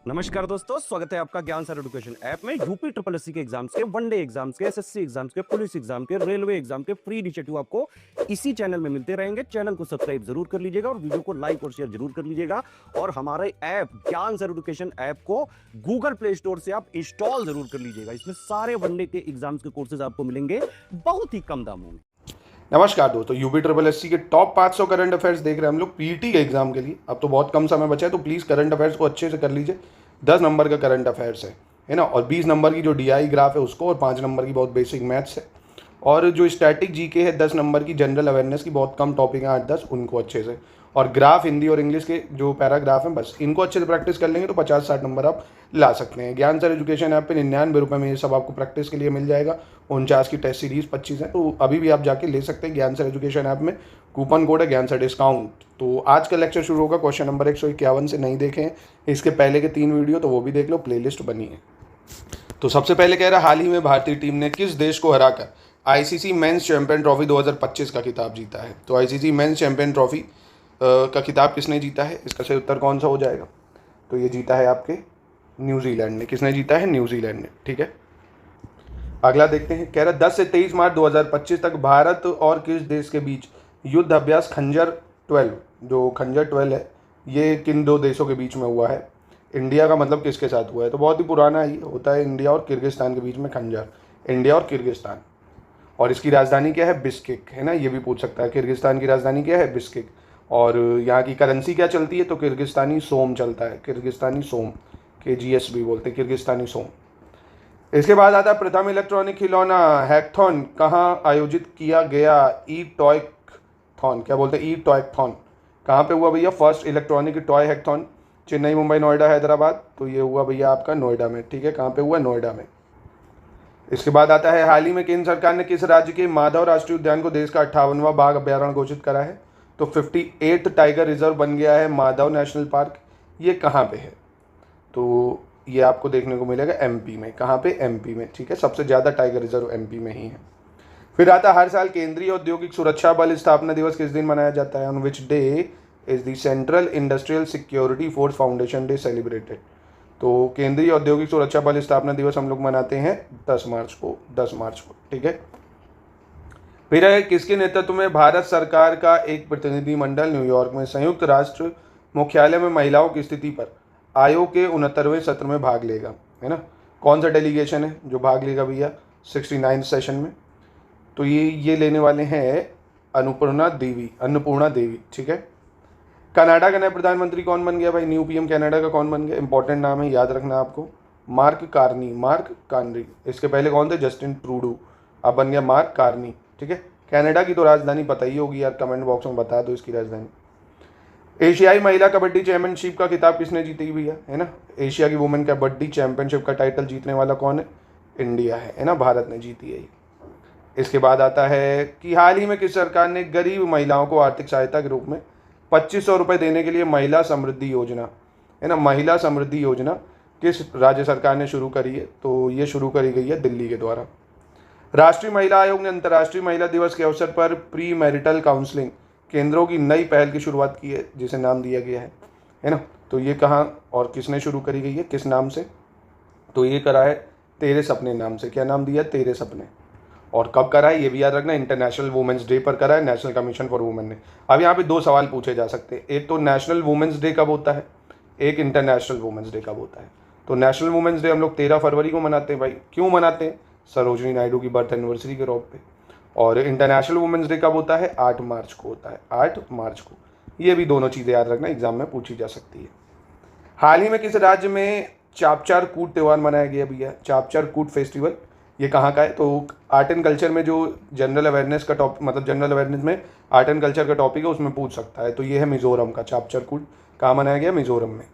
नमस्कार दोस्तों, स्वागत है आपका ज्ञान सर एजुकेशन ऐप में। यूपी ट्रिपल एससी के एग्जाम्स के, वनडे एग्जाम्स के, एसएससी एग्जाम्स के, पुलिस एग्जाम के, रेलवे एग्जाम के फ्री इनिशिएटिव आपको इसी चैनल में मिलते रहेंगे। चैनल को सब्सक्राइब जरूर कर लीजिएगा और वीडियो को लाइक और शेयर जरूर कर लीजिएगा। और हमारे ऐप ज्ञान सर एजुकेशन ऐप को गूगल प्ले स्टोर से आप इंस्टॉल जरूर कर लीजिएगा। इसमें सारे वनडे के एग्जाम्स के कोर्सेज आपको मिलेंगे बहुत ही कम दामों में। नमस्कार दोस्तों, यूपी ट्रिपल एससी के टॉप 500 करंट अफेयर्स देख रहे हैं हम लोग पीटी के एग्जाम के लिए। अब तो बहुत कम समय बचा है, तो प्लीज़ करंट अफेयर्स को अच्छे से कर लीजिए। 10 नंबर का करंट अफेयर्स है ना, और 20 नंबर की जो डीआई ग्राफ है उसको, और 5 नंबर की बहुत बेसिक मैथ्स है, और जो स्टैटिक जीके है 10 नंबर की, जनरल अवेयरनेस की बहुत कम टॉपिक है 8-10, उनको अच्छे से, और ग्राफ हिंदी और इंग्लिश के जो पैराग्राफ हैं बस इनको अच्छे से प्रैक्टिस कर लेंगे तो 50-60 नंबर आप ला सकते हैं। ज्ञान सर एजुकेशन ऐप पे 99 रुपये में ये सब आपको प्रैक्टिस के लिए मिल जाएगा। 49 की टेस्ट सीरीज 25 है, तो अभी भी आप जाके ले सकते हैं ज्ञान सर एजुकेशन ऐप में। कूपन कोड है ज्ञान सर डिस्काउंट। तो आज का लेक्चर शुरू होगा क्वेश्चन नंबर 151 से। नहीं देखे हैं इसके पहले के 3 वीडियो तो वो भी देख लो, प्लेलिस्ट बनी है। तो सबसे पहले कह रहा, हाल ही में भारतीय टीम ने किस देश को हराकर आईसीसी मेंस चैंपियन ट्रॉफी 2025 का खिताब जीता है? तो आईसीसी मेंस चैंपियन ट्रॉफी का खिताब किसने जीता है? इसका सही उत्तर कौन सा हो जाएगा? तो ये जीता है आपके न्यूजीलैंड ने। किसने जीता है? न्यूजीलैंड ने। ठीक है, अगला देखते हैं। कह रहा 10 से 23 मार्च 2025 तक भारत और किस देश के बीच युद्ध अभ्यास खंजर 12, जो खंजर 12 है, ये किन 2 देशों के बीच में हुआ है? इंडिया का मतलब किसके साथ हुआ है? तो बहुत ही पुराना ही होता है, इंडिया और किर्गिस्तान के बीच में खंजर, इंडिया और किर्गिस्तान। और इसकी राजधानी क्या है? बिस्केक, है ना, ये भी पूछ सकता है। किर्गिस्तान की राजधानी क्या है? बिस्केक। और यहाँ की करेंसी क्या चलती है? तो किर्गिस्तानी सोम चलता है, किर्गिस्तानी सोम, KGS भी बोलते हैं, किर्गिस्तानी सोम। इसके बाद आता है प्रथम इलेक्ट्रॉनिक खिलौना हैकथॉन कहाँ आयोजित किया गया? ई टॉयथॉन, क्या बोलते हैं? ई टॉयथॉन कहाँ पे हुआ भैया? First electronic toy hackathon Chennai, Mumbai, Noida, Hyderabad. तो ये हुआ भैया आपका नोएडा में। ठीक है, कहाँ पे हुआ? नोएडा में। इसके बाद आता है, हाल ही में केंद्र सरकार ने किस राज्य के माधव राष्ट्रीय उद्यान को देश का 58वां बाघ अभ्यारण्य घोषित करा है? तो 58th टाइगर रिजर्व बन गया है माधव नेशनल पार्क। ये कहाँ पे है? तो ये आपको देखने को मिलेगा एमपी में। कहाँ पे? एमपी में। ठीक है, सबसे ज़्यादा टाइगर रिजर्व एमपी में ही है। फिर आता, हर साल केंद्रीय औद्योगिक सुरक्षा बल स्थापना दिवस किस दिन मनाया जाता है? On which day is the central industrial security force foundation day celebrated? तो केंद्रीय औद्योगिक सुरक्षा बल स्थापना दिवस हम लोग मनाते हैं 10 मार्च को। 10 मार्च को। ठीक है, फिर है, किसके नेतृत्व में भारत सरकार का एक प्रतिनिधिमंडल न्यूयॉर्क में संयुक्त राष्ट्र मुख्यालय में महिलाओं की स्थिति पर आयोग के 69वें सत्र में भाग लेगा? है ना, कौन सा डेलीगेशन है जो भाग लेगा भैया 69 सेशन में? तो ये लेने वाले हैं अन्नपूर्णा देवी। ठीक है, कनाडा का नया प्रधानमंत्री कौन बन गया भाई? न्यू पीएम कनाडा का कौन बन गया? इंपॉर्टेंट नाम है, याद रखना आपको, मार्क कार्नी। इसके पहले कौन थे? Justin Trudeau. अब बन गया मार्क कार्नी। ठीक है, कनाडा की तो राजधानी पता ही होगी यार, कमेंट बॉक्स में बता दो इसकी राजधानी। एशियाई महिला कबड्डी चैंपियनशिप का खिताब किसने जीती भैया? है ना, एशिया की वुमेन कबड्डी चैंपियनशिप का टाइटल जीतने वाला कौन है? इंडिया है ना, भारत ने जीती है। इसके बाद आता है कि हाल ही में किस सरकार ने गरीब महिलाओं को आर्थिक सहायता के रूप में 2500 रुपये देने के लिए महिला समृद्धि योजना, है ना, महिला समृद्धि योजना किस राज्य सरकार ने शुरू करी है? तो ये शुरू करी गई है दिल्ली के द्वारा। राष्ट्रीय महिला आयोग ने अंतर्राष्ट्रीय महिला दिवस के अवसर पर प्री मैरिटल काउंसलिंग केंद्रों की नई पहल की शुरुआत की है, जिसे नाम दिया गया है ना। तो ये कहाँ और किसने शुरू करी गई है, किस नाम से? तो ये करा है तेरे सपने नाम से। क्या नाम दिया? तेरे सपने। और कब करा है ये भी याद रखना, इंटरनेशनल वुमेंस डे पर करा है नेशनल कमीशन फॉर वुमेन ने। अब यहाँ पे 2 सवाल पूछे जा सकते हैं, एक तो नेशनल वुमेंस डे कब होता है, एक इंटरनेशनल वुमेंस डे कब होता है। तो नेशनल वुमेंस डे हम लोग 13 फरवरी को मनाते हैं भाई। क्यों मनाते हैं? सरोजनी नायडू की बर्थ एनिवर्सरी के रूप पे। और इंटरनेशनल वुमेंस डे कब होता है? 8 मार्च को होता है, 8 मार्च को। ये भी दोनों चीज़ें याद रखना, एग्जाम में पूछी जा सकती है। हाल ही में किस राज्य में चापचार कूट त्यौहार मनाया गया भैया? चापचार कूट फेस्टिवल ये कहाँ का है? तो आर्ट एंड कल्चर में जो जनरल अवेयरनेस का टॉपिक, मतलब जनरल अवेयरनेस में आर्ट एंड कल्चर का टॉपिक है, उसमें पूछ सकता है। तो ये है मिजोरम का चापचार कूट। कहाँ मनाया गया? मिजोरम में।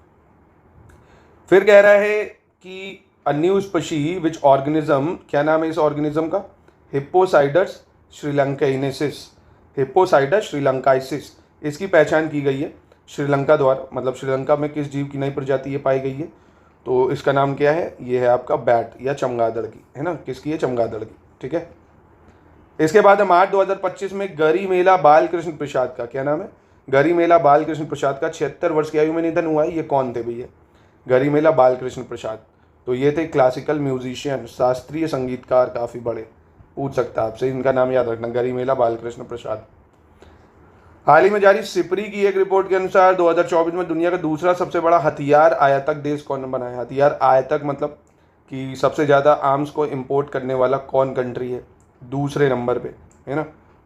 फिर कह रहा है कि a new species which organism, क्या नाम है इस ऑर्गेनिज्म का? हिप्पोसाइडस श्रीलंकाइनेसिस। हिप्पोसाइडस श्रीलंकाइसिस, इसकी पहचान की गई है श्रीलंका द्वारा। मतलब श्रीलंका में किस जीव की नई प्रजाति ये पाई गई है? तो इसका नाम क्या है? ये है आपका बैट या चमगादड़ की, है ना। किसकी है? चमगादड़ की। ठीक है, इसके बाद मार्च 2025 में गरीमेला बालकृष्ण प्रसाद का, क्या नाम है? गरीमेला बालकृष्ण प्रसाद का 76 वर्ष की आयु में निधन हुआ है। ये कौन थे भैया? गरिमेला बालकृष्ण प्रसाद। तो ये थे क्लासिकल म्यूजिशियन, शास्त्रीय संगीतकार काफ़ी बड़े, पूछ सकता है आपसे, इनका नाम याद रखना, गरिमेला बालकृष्ण प्रसाद। हाल ही में जारी सिपरी की एक रिपोर्ट के अनुसार 2024 में दुनिया का दूसरा सबसे बड़ा हथियार आयातक देश कौन बना है? हथियार आयातक मतलब कि सबसे ज़्यादा आर्म्स को इंपोर्ट करने वाला कौन कंट्री है? दूसरे नंबर पे, है ना।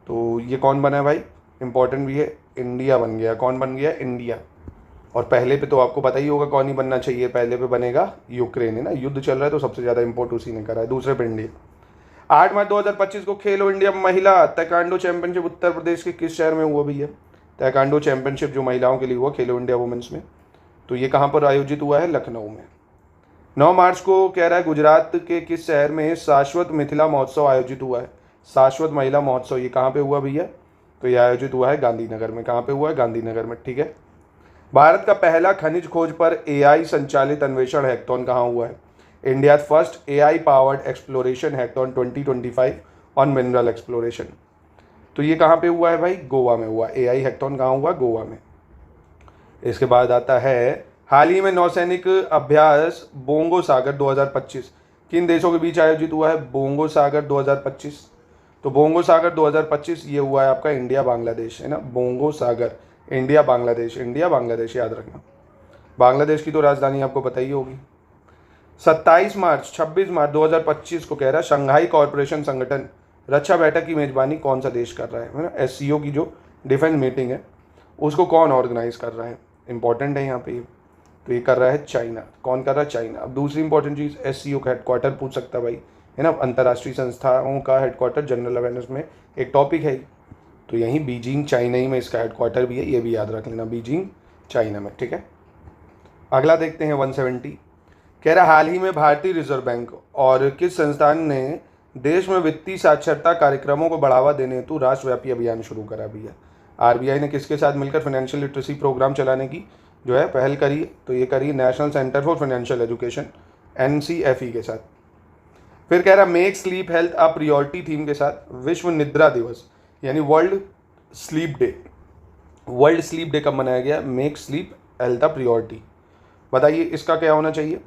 तो ये कौन बना है भाई? इंपॉर्टेंट भी है, इंडिया बन गया। कौन बन गया? इंडिया। और पहले पे तो आपको पता ही होगा कौन ही बनना चाहिए, पहले पे बनेगा यूक्रेन, है ना। युद्ध चल रहा है तो सबसे ज़्यादा इंपोर्ट उसी ने करा है, दूसरे पे इंडिया। 8 मार्च 2025 को खेलो इंडिया महिला ताइक्वांडो चैंपियनशिप उत्तर प्रदेश के किस शहर में हुआ भैया? ताइक्वांडो चैंपियनशिप जो महिलाओं के लिए हुआ खेलो इंडिया वुमेंस में, तो ये कहाँ पर आयोजित हुआ है? लखनऊ में। 9 मार्च को कह रहा है गुजरात के किस शहर में शाश्वत मिथिला महोत्सव आयोजित हुआ है? शाश्वत महिला महोत्सव, ये कहाँ पे हुआ भैया? तो ये आयोजित हुआ है गांधीनगर में। कहाँ पे हुआ है? गांधीनगर में, ठीक है। भारत का पहला खनिज खोज पर AI संचालित अन्वेषण हैकथॉन कहाँ हुआ है? India first AI powered exploration hackathon 2025 on mineral exploration. तो ये कहाँ पे हुआ है भाई? गोवा में हुआ। AI हैकथॉन कहाँ हुआ? गोवा में। इसके बाद आता है हाल ही में नौसैनिक अभ्यास बोंगो सागर 2025 किन देशों के बीच आयोजित हुआ है? बोंगो सागर 2025। तो बोंगो सागर 2025 ये हुआ है आपका इंडिया बांग्लादेश, है ना। बोंगो सागर इंडिया बांग्लादेश, इंडिया बांग्लादेश याद रखना। बांग्लादेश की तो राजधानी आपको पता ही होगी। 26 मार्च 2025 को कह रहा है शंघाई कॉरपोरेशन संगठन रक्षा बैठक की मेजबानी कौन सा देश कर रहा है ना। SCO की जो डिफेंस मीटिंग है उसको कौन ऑर्गेनाइज कर रहा है? इंपॉर्टेंट है यहाँ पे ये। तो ये कर रहा है चाइना। कौन कर रहा है? चाइना। अब दूसरी इंपॉर्टेंट चीज़, SCO का हेडक्वार्टर पूछ सकता है भाई, है ना। अंतर्राष्ट्रीय संस्थाओं का हेडक्वार्टर जनरल अवेयरनेस में एक टॉपिक है, तो यहीं बीजिंग चाइना ही में इसका हेडक्वार्टर भी है, ये भी याद रख लेना, बीजिंग चाइना में, ठीक है। अगला देखते हैं 170। कह रहा हाल ही में भारतीय रिजर्व बैंक और किस संस्थान ने देश में वित्तीय साक्षरता कार्यक्रमों को बढ़ावा देने हेतु राष्ट्रव्यापी अभियान शुरू करा भी है? RBI ने किसके साथ मिलकर फाइनेंशियल लिटरेसी प्रोग्राम चलाने की जो है पहल करी? तो ये करी national centre for financial education NCFE के साथ। फिर कह रहा मेक स्लीप हेल्थ अ प्रियोरिटी थीम के साथ विश्व निद्रा दिवस यानी world sleep day. World sleep day कब मनाया गया? मेक स्लीप हेल्थ अ प्रियोरिटी। बताइए इसका क्या होना चाहिए?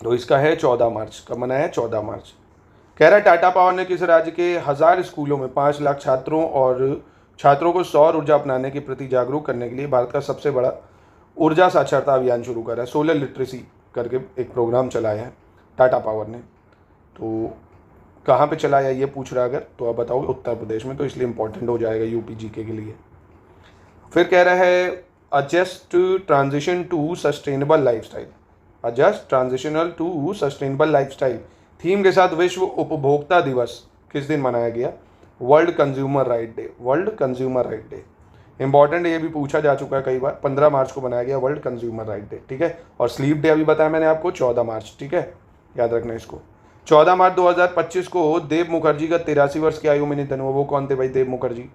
तो इसका है 14 मार्च। कब मनाया है? 14 मार्च। कह रहा है टाटा पावर ने किस राज्य के 1000 स्कूलों में 5 लाख छात्रों को सौर ऊर्जा अपनाने के प्रति जागरूक करने के लिए भारत का सबसे बड़ा ऊर्जा साक्षरता अभियान शुरू करा है? सोलर लिटरेसी करके एक प्रोग्राम चलाया है टाटा पावर ने। तो कहाँ पे चलाया ये पूछ रहा है अगर, तो आप बताओगे उत्तर प्रदेश में, तो इसलिए इंपॉर्टेंट हो जाएगा UP GK के लिए। फिर कह रहा है a just transition to sustainable lifestyle, a just transitional to sustainable lifestyle theme के साथ विश्व उपभोक्ता दिवस किस दिन मनाया गया? World consumer right day. World consumer right day important, ये भी पूछा जा चुका है कई बार। 15 मार्च को बनाया गया वर्ल्ड कंज्यूमर राइट डे, ठीक है। और स्लीप डे अभी बताया मैंने आपको 14 मार्च, ठीक है, याद रखना इसको। 14 मार्च 2025 को देव मुखर्जी का 83 वर्ष की आयु में निधन हुआ। वो कौन थे भाई? देव मुखर्जी।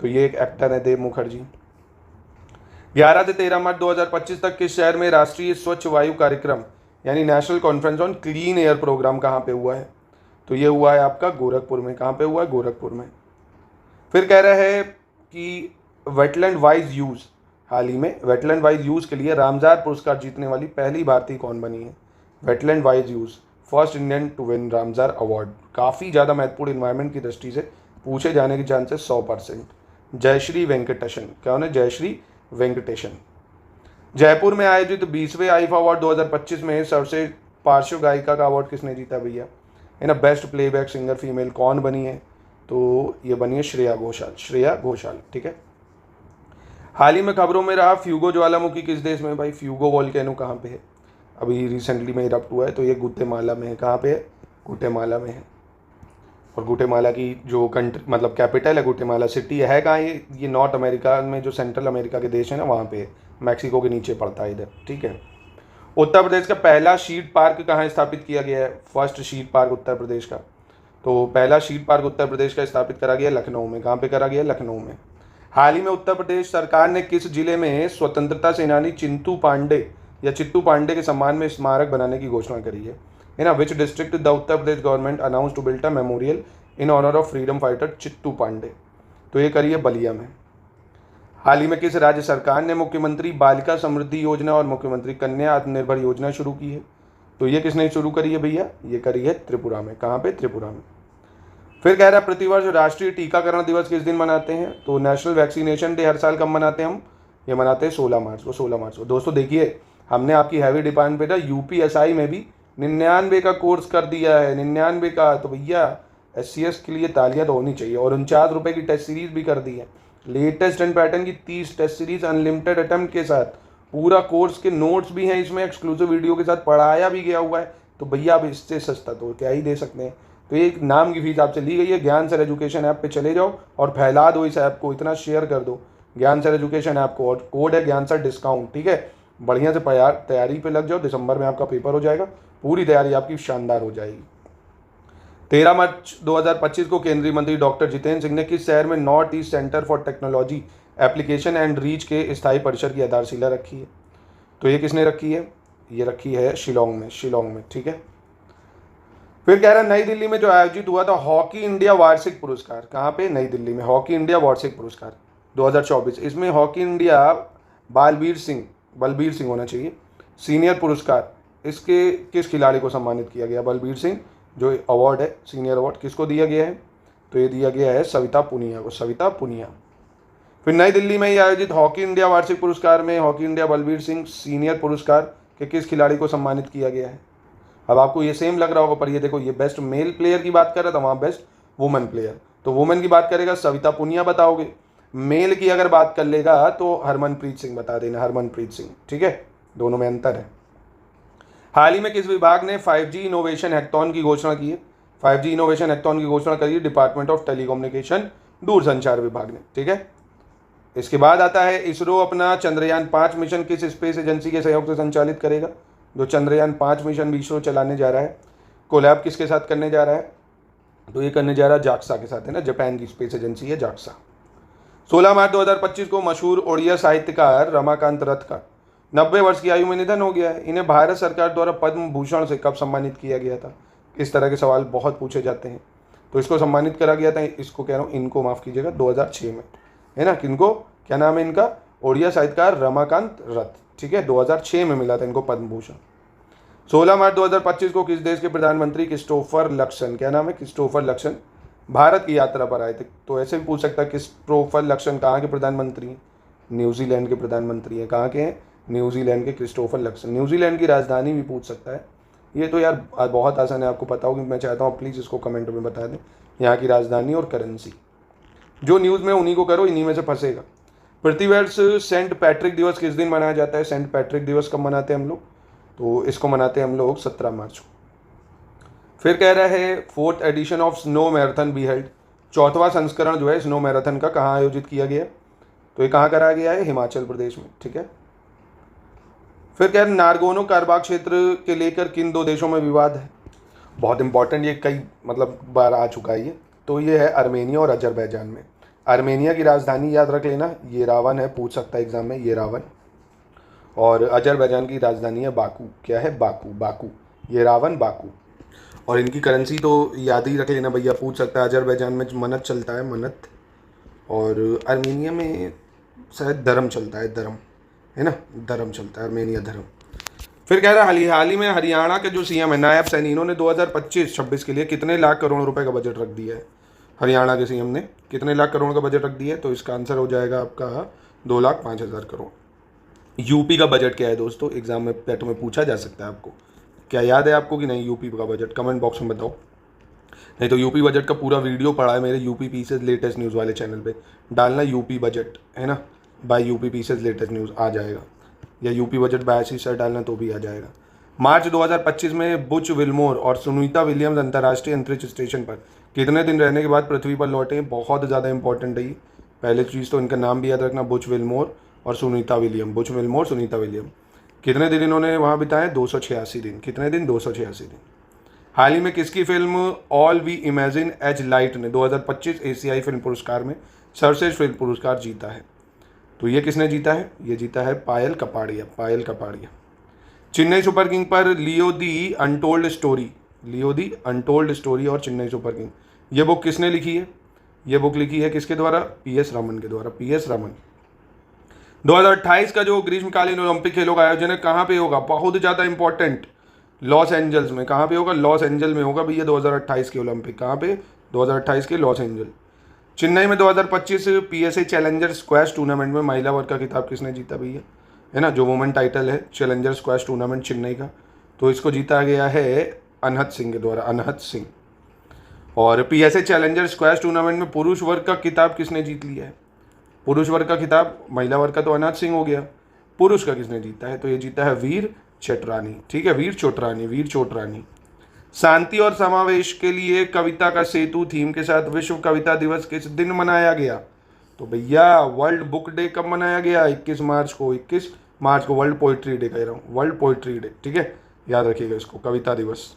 तो ये एक एक्टर है देव मुखर्जी। 11 से 13 मार्च 2025 तक किस शहर में राष्ट्रीय स्वच्छ वायु कार्यक्रम यानी national conference on clean air programme कहाँ पे हुआ है? तो ये हुआ है आपका गोरखपुर में। कहाँ पे हुआ है? गोरखपुर में। फिर कह रहा है कि वेटलैंड वाइज यूज़, हाल ही में वेटलैंड वाइज यूज़ के लिए रामजार पुरस्कार जीतने वाली पहली भारतीय कौन बनी है? Wetland wise use, first Indian to win Ramsar award. काफ़ी ज़्यादा महत्वपूर्ण इन्वायरमेंट की दृष्टि से पूछे जाने की चांसेस 100%। जयश्री वेंकटेशन। क्या होना? जयश्री वेंकटेशन। जयपुर में आयोजित 20वें आईफा अवार्ड 2025 में सर्वश्रेष्ठ पार्श्व गायिका का अवार्ड किसने जीता भैया? है ना, बेस्ट प्लेबैक सिंगर फीमेल कौन बनी है? तो ये बनी है श्रेया घोषाल। श्रेया घोषाल, ठीक है। हाल ही में खबरों में रहा फ्यूगो ज्वालामुखी किस देश में भाई? फ्यूगो वोल्केनो कहाँ पे है? अभी रिसेंटली में इरप्ट हुआ है, तो ये गुटेमाला में है। कहाँ पे है? गुटेमाला में है। और गुटेमाला की जो कंट्री मतलब कैपिटल है गुटेमाला सिटी है कहाँ? ये नॉर्थ अमेरिका में जो सेंट्रल अमेरिका के देश है ना वहाँ पे है, मैक्सिको के नीचे पड़ता है इधर, ठीक है। उत्तर प्रदेश का पहला शीट पार्क कहाँ स्थापित किया गया है? First sheet park Uttar Pradesh का। तो पहला शीट पार्क उत्तर प्रदेश का स्थापित करा गया लखनऊ में। कहाँ पे करा गया? लखनऊ में। हाल ही में उत्तर प्रदेश सरकार ने किस जिले में स्वतंत्रता सेनानी चिंटू पांडे के सम्मान में स्मारक बनाने की घोषणा करी है ना। Which district the Uttar Pradesh government announce to build a memorial in honour of freedom fighter Chittu Pandey? तो ये करी है बलिया में। हाल ही में किस राज्य सरकार ने मुख्यमंत्री बालिका समृद्धि योजना और मुख्यमंत्री कन्या आत्मनिर्भर योजना शुरू की है? तो ये किसने शुरू करी है भैया? ये करी है त्रिपुरा में। कहाँ पे? त्रिपुरा में। फिर कह रहा है प्रतिवर्ष राष्ट्रीय टीकाकरण दिवस किस दिन मनाते हैं? तो नेशनल वैक्सीनेशन डे हर साल कब मनाते हैं हम? ये मनाते हैं 16 मार्च को। 16 मार्च को। दोस्तों देखिए, हमने आपकी हैवी डिपार्टमेंट पे ना यूपीएसआई में भी 99 का कोर्स कर दिया है, 99 का। तो भैया SCS के लिए तालियां तो होनी चाहिए। और 49 रुपये की टेस्ट सीरीज भी कर दी है, लेटेस्ट एंड पैटर्न की 30 टेस्ट सीरीज अनलिमिटेड अटेम्प्ट के साथ। पूरा कोर्स के नोट्स भी हैं इसमें, एक्सक्लूसिव वीडियो के साथ पढ़ाया भी गया हुआ है। तो भैया अब इससे सस्ता तो क्या ही दे सकते हैं। तो एक नाम की फीस आपसे ली गई है। ज्ञान सर एजुकेशन ऐप पे चले जाओ और फैला दो इस ऐप को, इतना शेयर कर दो ज्ञान सर एजुकेशन ऐप को। और कोड है ज्ञान सर डिस्काउंट। ठीक है, बढ़िया से तैयारी पे लग जाओ। दिसंबर में आपका पेपर हो जाएगा, पूरी तैयारी आपकी शानदार हो जाएगी। 13 मार्च 2025 को केंद्रीय मंत्री डॉक्टर जितेंद्र सिंह ने किस शहर में north east centre for technology application and reach के स्थायी परिसर की आधारशिला रखी है? तो ये किसने रखी है? ये रखी है शिलोंग में। शिलोंग में। ठीक है। फिर कह रहा है नई दिल्ली में जो आयोजित हुआ था हॉकी इंडिया वार्षिक पुरस्कार, कहाँ पे? नई दिल्ली में। हॉकी इंडिया वार्षिक पुरस्कार 2024, इसमें हॉकी इंडिया बलबीर सिंह होना चाहिए सीनियर पुरस्कार, इसके किस खिलाड़ी को सम्मानित किया गया? बलबीर सिंह जो अवार्ड है, सीनियर अवार्ड, किसको दिया गया है? तो ये दिया गया है सविता पुनिया को। सविता पुनिया। फिर नई दिल्ली में आयोजित हॉकी इंडिया वार्षिक पुरस्कार में hockey India Balbir Singh senior पुरस्कार के किस खिलाड़ी को सम्मानित किया गया है? अब आपको ये सेम लग रहा होगा, पर ये देखो, ये बेस्ट मेल प्लेयर की बात कर रहा था, वहाँ बेस्ट वुमेन प्लेयर। तो वुमेन की बात करेगा सविता पुनिया बताओगे, मेल की अगर बात कर लेगा तो हरमनप्रीत सिंह बता देना, हरमनप्रीत सिंह। ठीक है, दोनों में अंतर है। हाल ही में किस विभाग ने 5G इनोवेशन हैकथॉन की घोषणा की है? 5G इनोवेशन हैकथॉन की घोषणा करी है डिपार्टमेंट ऑफ टेलीकम्युनिकेशन, दूरसंचार विभाग ने। ठीक है। इसके बाद आता है इसरो अपना चंद्रयान 5 मिशन किस स्पेस एजेंसी के सहयोग से संचालित करेगा? जो चंद्रयान 5 मिशन भी इसरो चलाने जा रहा है, कोलैब किसके साथ करने जा रहा है? तो ये करने जा रहा है जाक्सा के साथ, है ना, जापान की स्पेस एजेंसी है जाक्सा। 16 मार्च 2025 को मशहूर ओडिया साहित्यकार रमाकांत रथ का 90 वर्ष की आयु में निधन हो गया है। इन्हें भारत सरकार द्वारा पद्म भूषण से कब सम्मानित किया गया था? इस तरह के सवाल बहुत पूछे जाते हैं। तो इसको सम्मानित करा गया था, इसको कह रहा हूँ, इनको माफ़ कीजिएगा, 2006 में, है ना। किनको? क्या नाम है इनका? ओडिया साहित्यकार रमाकांत रथ। ठीक है, 2006 में मिला था इनको पद्म भूषण। 16 मार्च 2025 को किस देश के प्रधानमंत्री क्रिस्टोफर लक्सन, क्या नाम है? क्रिस्टोफर लक्सन, भारत की यात्रा पर आए थे? तो ऐसे भी पूछ सकता है क्रिस्टोफर लक्सन कहाँ के प्रधानमंत्री हैं? न्यूजीलैंड के प्रधानमंत्री हैं। कहाँ के हैं? न्यूजीलैंड के क्रिस्टोफर लक्सन। न्यूजीलैंड की राजधानी भी पूछ सकता है। ये तो यार बहुत आसान है, आपको पता होगी। मैं चाहता हूँ प्लीज़ इसको कमेंट में बता दें, यहाँ की राजधानी और करेंसी। जो न्यूज़ में उन्हीं को करो, इन्हीं में से फंसेगा। प्रतिवर्ष सेंट पैट्रिक दिवस किस दिन मनाया जाता है? सेंट पैट्रिक दिवस कब मनाते हैं हम लोग? तो इसको मनाते हैं हम लोग 17 मार्च को। फिर कह रहा है 4th edition of snow marathon be held, 4वां संस्करण जो है स्नो मैराथन का कहाँ आयोजित किया गया? तो ये कहाँ कराया गया है? हिमाचल प्रदेश में। ठीक है। फिर कह रहे नारगोनो कारबाग क्षेत्र के लेकर किन 2 देशों में विवाद है? बहुत इंपॉर्टेंट, ये कई बार आ चुका है ये। तो ये है आर्मेनिया और अजरबैजान में। आर्मेनिया की राजधानी याद रख लेना, येरेवन है, पूछ सकता है एग्जाम में, येरेवन। और अजरबैजान की राजधानी है बाकू। क्या है? बाकू। Baku, Yerevan, Baku. और इनकी करेंसी तो याद ही रख लेना भैया, पूछ सकता है। अजरबैजान में मनत चलता है, मनत। और आर्मेनिया में शायद धर्म चलता है, धर्म, है ना, धर्म चलता है, आर्मेनिया धर्म। फिर कह रहा है हाल ही में हरियाणा के जो CM है नायब सैनी, इन्होंने 2025-26 के लिए कितने लाख करोड़ रुपए का बजट रख दिया है? हरियाणा के CM ने कितने लाख करोड़ का बजट रख दिया है? तो इसका आंसर हो जाएगा आपका 2,05,000 करोड़। यूपी का बजट क्या है दोस्तों? एग्जाम में पेट में पूछा जा सकता है आपको। क्या याद है आपको कि नहीं यूपी का बजट? कमेंट बॉक्स में बताओ। नहीं तो यूपी बजट का पूरा वीडियो पड़ा है मेरे यूपी पीसेस लेटेस्ट न्यूज़ वाले चैनल पे, डालना यूपी बजट, है ना, by UP PCS latest news आ जाएगा, या UP budget by Ashish sir डालना तो भी आ जाएगा। मार्च 2025 में बुच विल्मोर और सुनीता विलियम्स अंतर्राष्ट्रीय अंतरिक्ष स्टेशन पर कितने दिन रहने के बाद पृथ्वी पर लौटे? बहुत ज़्यादा इंपॉर्टेंट है ये। पहले चीज़ तो इनका नाम भी याद रखना, बुच विल्मोर और Sunita William. Butch Wilmore, Sunita William. कितने दिन इन्होंने वहाँ बिताए? 286 दिन। कितने दिन? 286 दिन। हाल ही में किसकी film all we imagine as light ने 2025 एशियाई फिल्म पुरस्कार में सर्वश्रेष्ठ फिल्म पुरस्कार जीता है? तो ये किसने जीता है? ये जीता है पायल कपाड़िया। पायल कपाड़िया। चेन्नई सुपर किंग पर Leo the untold story, Leo the untold story और चेन्नई सुपर किंग, ये बुक किसने लिखी है? ये बुक लिखी है किसके द्वारा? PS रमन के द्वारा। PS रमन। 2028 का जो ग्रीष्मकालीन ओलंपिक खेलों का आयोजन है कहाँ पे होगा, बहुत ज़्यादा इंपॉर्टेंट, लॉस एंजल्स में। कहाँ पे होगा, लॉस एंजल में होगा भैया 2028 के ओलंपिक। कहाँ पे, 2028 के लॉस एंजल। चेन्नई में 2025 पीएसए चैलेंजर स्क्वैश टूर्नामेंट में महिला वर्ग का खिताब किसने जीता भैया, है ना, जो वुमेन टाइटल है चैलेंजर स्क्वैश टूर्नामेंट चेन्नई का, तो इसको जीता गया है अनहत सिंह के द्वारा, अनहत सिंह। और पीएसए चैलेंजर स्क्वैश टूर्नामेंट में पुरुष वर्ग का खिताब किसने जीत लिया है, पुरुष वर्ग का खिताब, महिला वर्ग का तो अनहत सिंह हो गया, पुरुष का किसने जीता है, तो ये जीता है वीर चटरानी। ठीक है, वीर चोटरानी, वीर चोटरानी। शांति और समावेश के लिए कविता का सेतु थीम के साथ विश्व कविता दिवस किस दिन मनाया गया, तो भैया वर्ल्ड बुक डे कब मनाया गया, 21 मार्च को। 21 मार्च को वर्ल्ड पोइट्री डे कह रहा हूँ, वर्ल्ड पोइट्री डे। ठीक है, याद रखिएगा इसको, कविता दिवस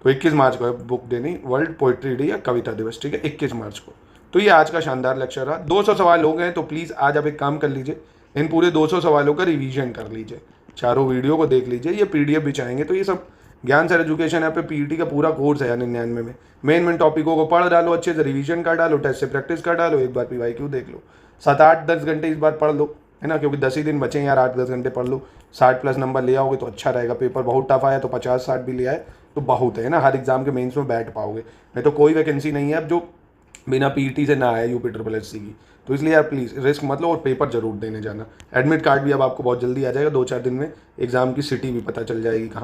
तो 21 मार्च को है, बुक डे नहीं, वर्ल्ड पोइट्री डे या कविता दिवस। ठीक है, 21 मार्च को। तो ये आज का शानदार लेक्चर रहा। 200 सवाल हो गए, तो प्लीज़ आज आप एक काम कर लीजिए, इन पूरे 200 सवालों का रिवीजन कर लीजिए, चारों वीडियो को देख लीजिए, ये पीडीएफ भी चाहेंगे तो ये सब ज्ञान सर एजुकेशन ऐप पे पीईटी का पूरा कोर्स है 99 में। मेन टॉपिकों को पढ़ डालो, अच्छे से रिवीजन कर डालो, टेस्ट से प्रैक्टिस कर डालो, एक बार पीवाईक्यू देख लो, 7-8-10 घंटे इस बार पढ़ लो, है ना, क्योंकि 10 ही दिन बचे हैं यार, 8-10 घंटे पढ़ लो, 60+ नंबर ले आओगे तो अच्छा रहेगा। पेपर बहुत टफ आया तो 50-60 भी ले आए तो बहुत है ना, हर एग्जाम के मेंस में बैठ पाओगे। नहीं तो कोई वैकेंसी नहीं है अब जो बिना पीईटी से ना आए यूपी की, तो इसलिए आप प्लीज़ रिस्क मत लो और पेपर जरूर देने जाना। एडमिट कार्ड भी अब आपको बहुत जल्दी आ जाएगा, 2-4 दिन में एग्जाम की सिटी भी पता चल जाएगी कहाँ